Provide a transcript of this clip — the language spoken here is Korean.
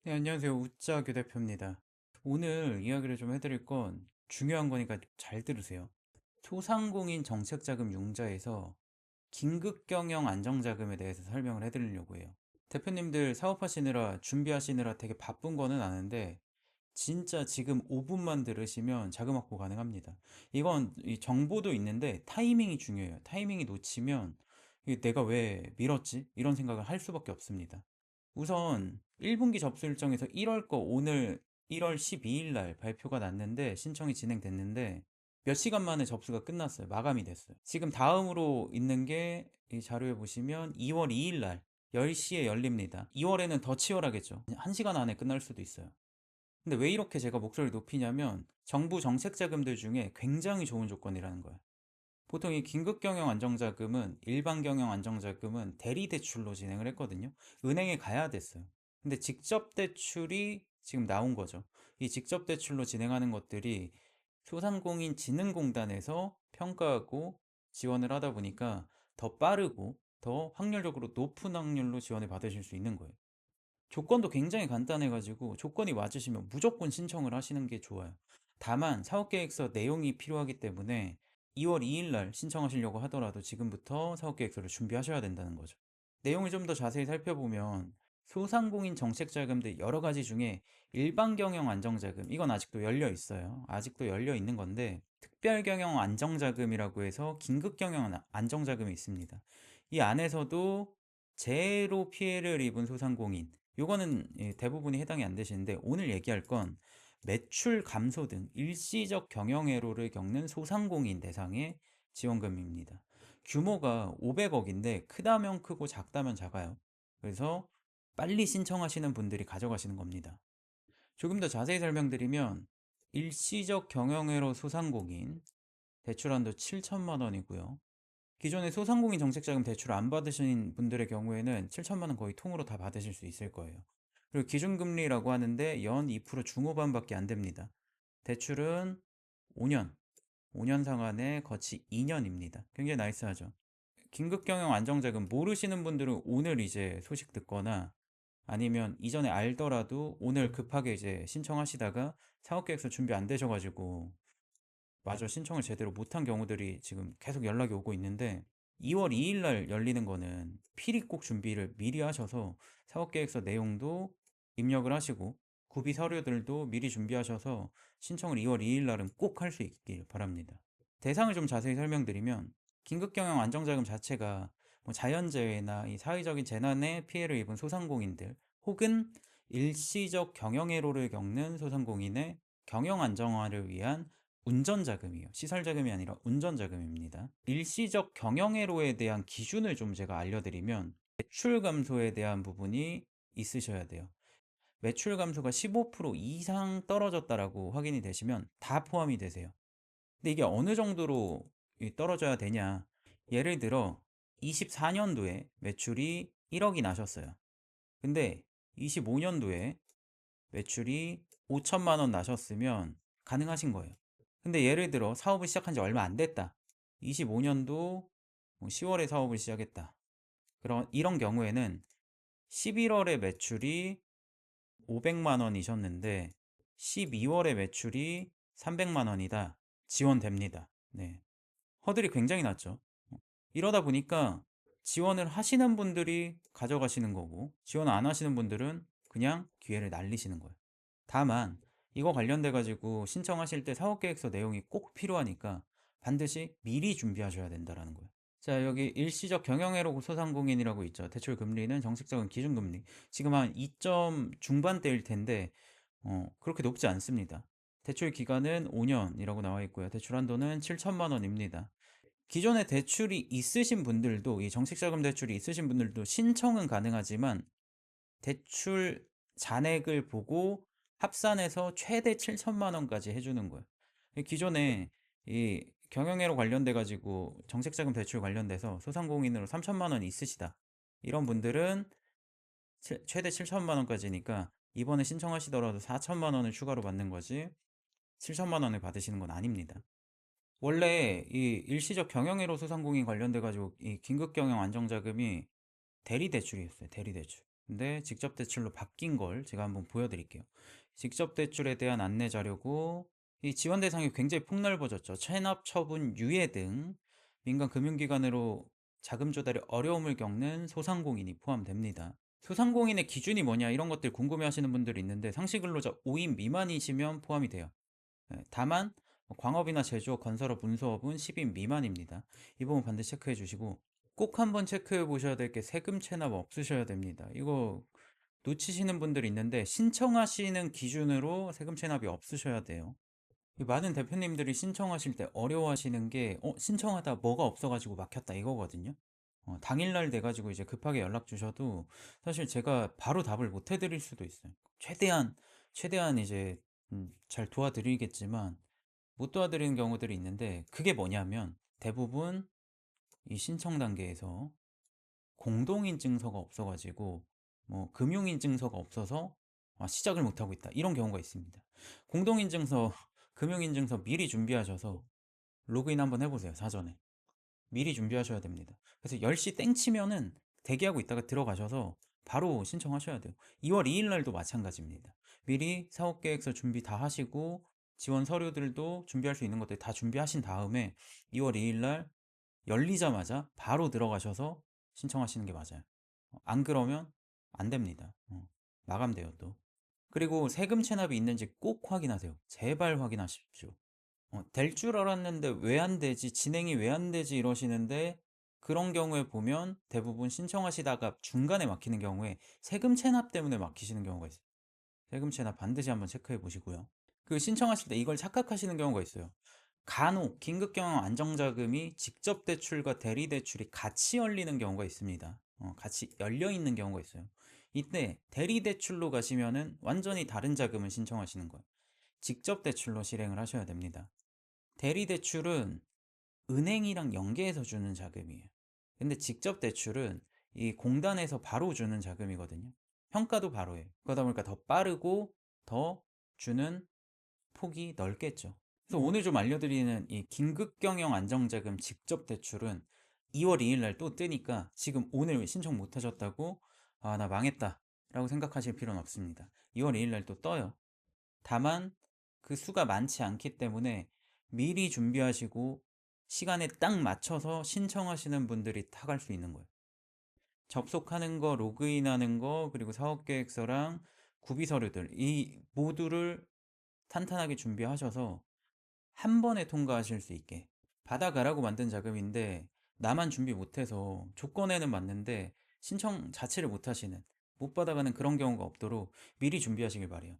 네, 안녕하세요. 웃자교 대표입니다. 오늘 이야기를 좀 해드릴 건 중요한 거니까 잘 들으세요. 소상공인 정책자금 융자에서 긴급경영 안정자금에 대해서 설명을 해드리려고 해요. 대표님들 사업하시느라 준비하시느라 되게 바쁜 거는 아는데 진짜 지금 5분만 들으시면 자금 확보 가능합니다. 이건 이 정보도 있는데 타이밍이 중요해요. 타이밍이 놓치면 이게 내가 왜 미뤘지? 이런 생각을 할 수밖에 없습니다. 우선 1분기 접수 일정에서 1월 거 오늘 1월 12일 날 발표가 났는데 신청이 진행됐는데 몇 시간 만에 접수가 끝났어요. 마감이 됐어요. 지금 다음으로 있는 게 이 자료에 보시면 2월 2일 날 10시에 열립니다. 2월에는 더 치열하겠죠. 1시간 안에 끝날 수도 있어요. 근데 왜 이렇게 제가 목소리를 높이냐면 정부 정책 자금들 중에 굉장히 좋은 조건이라는 거예요. 보통 이 긴급경영 안정자금은 일반 경영 안정자금은 대리 대출로 진행을 했거든요. 은행에 가야 됐어요. 근데 직접 대출이 지금 나온 거죠. 이 직접 대출로 진행하는 것들이 소상공인진흥공단에서 평가하고 지원을 하다 보니까 더 빠르고 더 확률적으로 높은 확률로 지원을 받으실 수 있는 거예요. 조건도 굉장히 간단해가지고 조건이 맞으시면 무조건 신청을 하시는 게 좋아요. 다만 사업계획서 내용이 필요하기 때문에 2월 2일 날 신청하시려고 하더라도 지금부터 사업계획서를 준비하셔야 된다는 거죠. 내용을 좀 더 자세히 살펴보면 소상공인 정책자금들 여러 가지 중에 일반경영 안정자금 이건 아직도 열려 있어요. 아직도 열려 있는 건데 특별경영 안정자금이라고 해서 긴급경영 안정자금이 있습니다. 이 안에서도 재해로 피해를 입은 소상공인 요거는 대부분이 해당이 안 되시는데 오늘 얘기할 건 매출 감소 등 일시적 경영애로를 겪는 소상공인 대상의 지원금입니다. 규모가 500억인데 크다면 크고 작다면 작아요. 그래서 빨리 신청하시는 분들이 가져가시는 겁니다. 조금 더 자세히 설명드리면 일시적 경영애로 소상공인 대출 한도 7천만 원이고요. 기존에 소상공인 정책자금 대출 안 받으신 분들의 경우에는 7천만 원 거의 통으로 다 받으실 수 있을 거예요. 그리고 기준금리라고 하는데 연 2% 중후반밖에 안 됩니다. 대출은 5년, 5년 상환에 거치 2년입니다. 굉장히 나이스하죠. 긴급경영 안정자금 모르시는 분들은 오늘 이제 소식 듣거나 아니면 이전에 알더라도 오늘 급하게 이제 신청하시다가 사업계획서 준비 안 되셔가지고 마저 신청을 제대로 못한 경우들이 지금 계속 연락이 오고 있는데 2월 2일 날 열리는 거는 필히 꼭 준비를 미리 하셔서 사업계획서 내용도 입력을 하시고 구비 서류들도 미리 준비하셔서 신청을 2월 2일 날은 꼭 할 수 있길 바랍니다. 대상을 좀 자세히 설명드리면 긴급경영 안정자금 자체가 뭐 자연재해나 이 사회적인 재난에 피해를 입은 소상공인들 혹은 일시적 경영애로를 겪는 소상공인의 경영 안정화를 위한 운전자금이에요. 시설자금이 아니라 운전자금입니다. 일시적 경영애로에 대한 기준을 좀 제가 알려드리면 매출 감소에 대한 부분이 있으셔야 돼요. 매출 감소가 15% 이상 떨어졌다라고 확인이 되시면 다 포함이 되세요. 근데 이게 어느 정도로 떨어져야 되냐? 예를 들어 24년도에 매출이 1억이 나셨어요. 근데 25년도에 매출이 5천만 원 나셨으면 가능하신 거예요. 근데 예를 들어 사업을 시작한 지 얼마 안 됐다. 25년도 10월에 사업을 시작했다. 그런 이런 경우에는 11월에 매출이 500만 원이셨는데 12월에 매출이 300만 원이다. 지원됩니다. 네. 허들이 굉장히 낮죠. 이러다 보니까 지원을 하시는 분들이 가져가시는 거고 지원 안 하시는 분들은 그냥 기회를 날리시는 거예요. 다만 이거 관련돼 가지고 신청하실 때 사업계획서 내용이 꼭 필요하니까 반드시 미리 준비하셔야 된다라는 거예요. 자, 여기 일시적 경영애로 소상공인이라고 있죠. 대출 금리는 정책적인 기준금리. 지금 한 2점 중반대일 텐데 그렇게 높지 않습니다. 대출 기간은 5년이라고 나와 있고요. 대출 한도는 7천만 원입니다. 기존에 대출이 있으신 분들도 이 정책자금 대출이 있으신 분들도 신청은 가능하지만 대출 잔액을 보고 합산해서 최대 7천만 원까지 해주는 거예요. 기존에 이 경영애로 관련돼 가지고 정책자금 대출 관련돼서 소상공인으로 3천만 원 있으시다. 이런 분들은 최대 7천만 원까지니까 이번에 신청하시더라도 4천만 원을 추가로 받는 거지 7천만 원을 받으시는 건 아닙니다. 원래 이 일시적 경영애로 소상공인 관련돼 가지고 이 긴급경영 안정자금이 대리대출이었어요. 대리대출. 근데 직접 대출로 바뀐 걸 제가 한번 보여 드릴게요. 직접 대출에 대한 안내 자료고 이 지원 대상이 굉장히 폭넓어졌죠. 체납, 처분, 유예 등 민간 금융기관으로 자금 조달에 어려움을 겪는 소상공인이 포함됩니다. 소상공인의 기준이 뭐냐 이런 것들 궁금해하시는 분들이 있는데 상시 근로자 5인 미만이시면 포함이 돼요. 예, 다만 광업이나 제조업, 건설업, 운수업은 10인 미만입니다. 이 부분 반드시 체크해 주시고 꼭 한번 체크해 보셔야 될 게 세금 체납 없으셔야 됩니다. 이거 놓치시는 분들이 있는데 신청하시는 기준으로 세금 체납이 없으셔야 돼요. 이 많은 대표님들이 신청하실 때 어려워하시는 게 신청하다 뭐가 없어가지고 막혔다 이거거든요. 당일날 돼가지고 이제 급하게 연락 주셔도 사실 제가 바로 답을 못 해드릴 수도 있어요. 최대한 이제 잘 도와드리겠지만 못 도와드리는 경우들이 있는데 그게 뭐냐면 대부분 이 신청 단계에서 공동인증서가 없어 가지고 뭐 금융인증서가 없어서 시작을 못 하고 있다. 이런 경우가 있습니다. 공동인증서, 금융인증서 미리 준비하셔서 로그인 한번 해 보세요, 사전에. 미리 준비하셔야 됩니다. 그래서 10시 땡 치면은 대기하고 있다가 들어가셔서 바로 신청하셔야 돼요. 2월 2일 날도 마찬가지입니다. 미리 사업 계획서 준비 다 하시고 지원 서류들도 준비할 수 있는 것들 다 준비하신 다음에 2월 2일 날 열리자마자 바로 들어가셔서 신청하시는 게 맞아요. 안 그러면 안 됩니다. 마감돼요 또. 그리고 세금 체납이 있는지 꼭 확인하세요. 제발 확인하십시오. 될 줄 알았는데 왜 안 되지? 진행이 왜 안 되지? 이러시는데 그런 경우에 보면 대부분 신청하시다가 중간에 막히는 경우에 세금 체납 때문에 막히시는 경우가 있어요. 세금 체납 반드시 한번 체크해 보시고요. 그 신청하실 때 이걸 착각하시는 경우가 있어요. 간혹 긴급 경영 안정자금이 직접 대출과 대리 대출이 같이 열리는 경우가 있습니다. 같이 열려 있는 경우가 있어요. 이때 대리 대출로 가시면은 완전히 다른 자금을 신청하시는 거예요. 직접 대출로 실행을 하셔야 됩니다. 대리 대출은 은행이랑 연계해서 주는 자금이에요. 근데 직접 대출은 이 공단에서 바로 주는 자금이거든요. 평가도 바로 해요. 그러다 보니까 더 빠르고 더 주는 폭이 넓겠죠. 그래서 오늘 좀 알려드리는 이 긴급경영 안정자금 직접 대출은 2월 2일 날 또 뜨니까 지금 오늘 신청 못 하셨다고 나 망했다 라고 생각하실 필요는 없습니다. 2월 2일 날 또 떠요. 다만 그 수가 많지 않기 때문에 미리 준비하시고 시간에 딱 맞춰서 신청하시는 분들이 타갈 수 있는 거예요. 접속하는 거, 로그인하는 거, 그리고 사업계획서랑 구비 서류들 이 모두를 탄탄하게 준비하셔서 한 번에 통과하실 수 있게 받아가라고 만든 자금인데 나만 준비 못해서 조건에는 맞는데 신청 자체를 못하시는 못 받아가는 그런 경우가 없도록 미리 준비하시길 바래요.